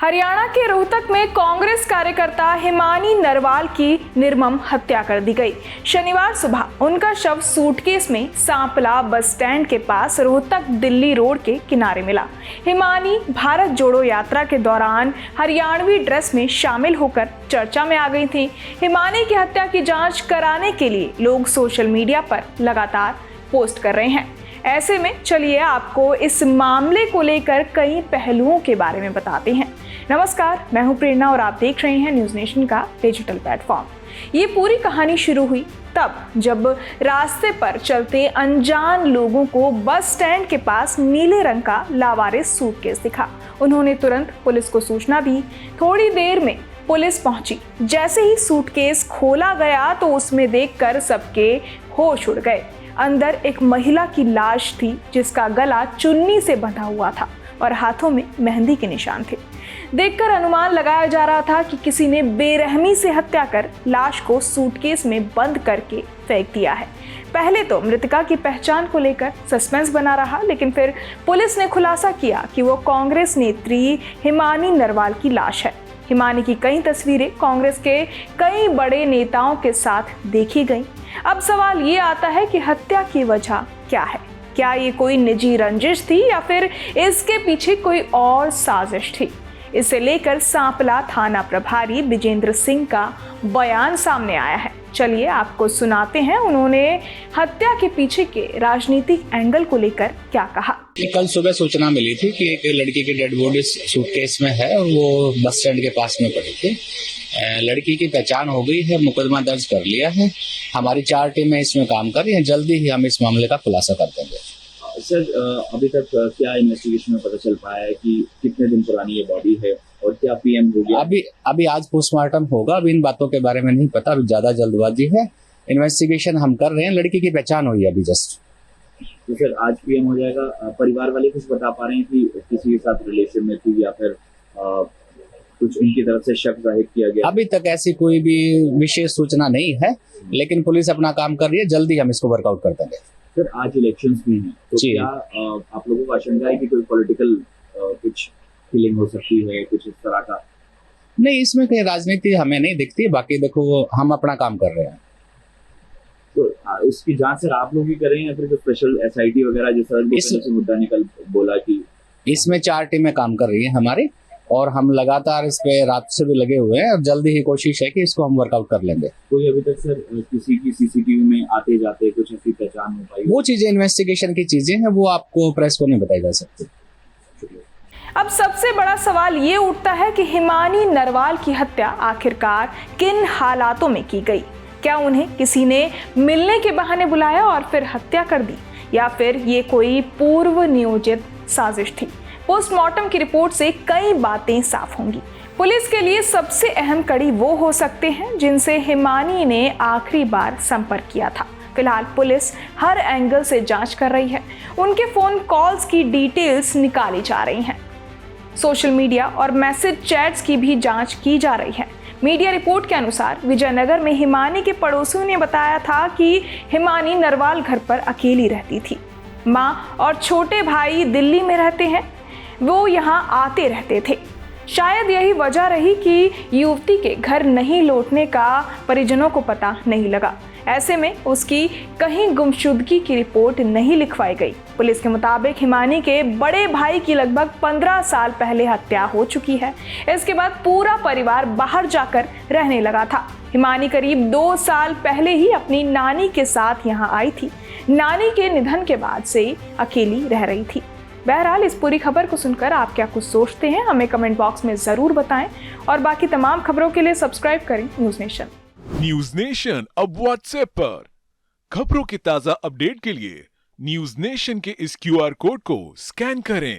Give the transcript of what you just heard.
हरियाणा के रोहतक में कांग्रेस कार्यकर्ता हिमानी नरवाल की निर्मम हत्या कर दी गई। शनिवार सुबह उनका शव सूटकेस में सांपला बस स्टैंड के पास रोहतक दिल्ली रोड के किनारे मिला। हिमानी भारत जोड़ो यात्रा के दौरान हरियाणवी ड्रेस में शामिल होकर चर्चा में आ गई थी। हिमानी की हत्या की जांच कराने के लिए लोग सोशल मीडिया पर लगातार पोस्ट कर रहे हैं। ऐसे में चलिए आपको इस मामले को लेकर कई पहलुओं के बारे में बताते हैं। नमस्कार, मैं हूं प्रेरणा और आप देख रहे हैं न्यूज़ नेशन का डिजिटल प्लेटफॉर्म। ये पूरी कहानी शुरू हुई तब जब रास्ते पर चलते अनजान लोगों को बस स्टैंड के पास नीले रंग का लावारिस सूटकेस दिखा। उन्होंने तुरंत पुलिस को सूचना दी। थोड़ी देर में पुलिस पहुंची। जैसे ही सूटकेस खोला गया तो उसमें देखकर सबके होश उड़ गए। अंदर एक महिला की लाश थी जिसका गला चुन्नी से बंधा हुआ था और हाथों में मेहंदी के निशान थे। देखकर अनुमान लगाया जा रहा था कि किसी ने बेरहमी से हत्या कर लाश को सूटकेस में बंद करके फेंक दिया है। पहले तो मृतका की पहचान को लेकर सस्पेंस बना रहा, लेकिन फिर पुलिस ने खुलासा किया कि वो कांग्रेस नेत्री हिमानी नरवाल की लाश है। हिमानी की कई तस्वीरें कांग्रेस के कई बड़े नेताओं के साथ देखी गईं। अब सवाल ये आता है कि हत्या की वजह क्या है? क्या ये कोई निजी रंजिश थी या फिर इसके पीछे कोई और साजिश थी? इसे लेकर सांपला थाना प्रभारी विजेंद्र सिंह का बयान सामने आया है। चलिए आपको सुनाते हैं उन्होंने हत्या के पीछे के राजनीतिक एंगल को लेकर क्या कहा। कल सुबह सूचना मिली थी कि एक लड़की की डेड बॉडी सूटकेस में है और वो बस स्टैंड के पास में पड़ी थी। लड़की की पहचान हो गई है, मुकदमा दर्ज कर लिया है। हमारी 4 टीमें इसमें काम कर रही हैं। जल्दी ही हम इस मामले का खुलासा कर देंगे। सर, अभी तक क्या इन्वेस्टिगेशन में पता चल पाया है कि कितने दिन पुरानी ये बॉडी है और क्या पीएम हो गया? अभी आज पोस्टमार्टम होगा। अभी इन बातों के बारे में नहीं पता, अभी ज्यादा जल्दबाजी है। इन्वेस्टिगेशन हम कर रहे हैं। लड़की की पहचान हुई है अभी जस्ट। तो सर आज पीएम हो जाएगा। परिवार वाले कुछ बता पा रहे हैं कि किसी के साथ रिलेशन में थी या फिर कुछ उनकी तरफ से शक जाहिर किया गया? अभी तक ऐसी कोई भी विशेष सूचना नहीं है, लेकिन पुलिस अपना काम कर रही है। जल्दी हम इसको वर्कआउट कर देंगे। सर आज इलेक्शंस भी हैं, तो क्या आप लोगों को आशंका है कि कोई पॉलिटिकल कुछ फीलिंग हो सकती है, कुछ इस तरह का? नहीं, इसमें कहीं राजनीति हमें नहीं दिखती। बाकी देखो, हम अपना काम कर रहे हैं। तो इसकी जांच सर आप लोग ही करें या फिर स्पेशल एसआईटी वगैरह जैसा मुद्दा निकल बोला कि इसमें 4 टीमें काम कर रही हैं हमारी, और हम लगातार इस पे रात से भी लगे हुए हैं और जल्दी ही कोशिश है कि इसको हम वर्कआउट कर लेंगे। कोई अभी तक सर किसी की सीसीटीवी में आते जाते कुछ ऐसी पहचान हो पाई? वो चीजें इन्वेस्टिगेशन की चीजें हैं, वो आपको प्रेस को नहीं बताई जा सकती। अब सबसे बड़ा सवाल ये उठता है कि हिमानी नरवाल की हत्या आखिरकार किन हालातों में की गई? क्या उन्हें किसी ने मिलने के बहाने बुलाया और फिर हत्या कर दी, या फिर ये कोई पूर्व नियोजित साजिश थी? पोस्टमार्टम की रिपोर्ट से कई बातें साफ होंगी। पुलिस के लिए सबसे अहम कड़ी वो हो सकते हैं जिनसे हिमानी ने आखिरी बार संपर्क किया था। फिलहाल पुलिस हर एंगल से जांच कर रही है। उनके फोन कॉल्स की डिटेल्स निकाली जा रही हैं। सोशल मीडिया और मैसेज चैट्स की भी जांच की जा रही है। मीडिया रिपोर्ट के अनुसार विजयनगर में हिमानी के पड़ोसियों ने बताया था कि हिमानी नरवाल घर पर अकेली रहती थी। माँ और छोटे भाई दिल्ली में रहते हैं। वो यहाँ आते रहते थे। शायद यही वजह रही कि युवती के घर नहीं लौटने का परिजनों को पता नहीं लगा। ऐसे में उसकी कहीं गुमशुदगी की रिपोर्ट नहीं लिखवाई गई। पुलिस के मुताबिक हिमानी के बड़े भाई की लगभग 15 साल पहले हत्या हो चुकी है। इसके बाद पूरा परिवार बाहर जाकर रहने लगा था। हिमानी करीब 2 साल पहले ही अपनी नानी के साथ यहाँ आई थी। नानी के निधन के बाद से अकेली रह रही थी। बहरहाल इस पूरी खबर को सुनकर आप क्या कुछ सोचते हैं, हमें कमेंट बॉक्स में जरूर बताएं और बाकी तमाम खबरों के लिए सब्सक्राइब करें न्यूज़ नेशन। न्यूज़ नेशन अब व्हाट्सएप पर खबरों की ताजा अपडेट के लिए न्यूज़ नेशन के इस QR कोड को स्कैन करें।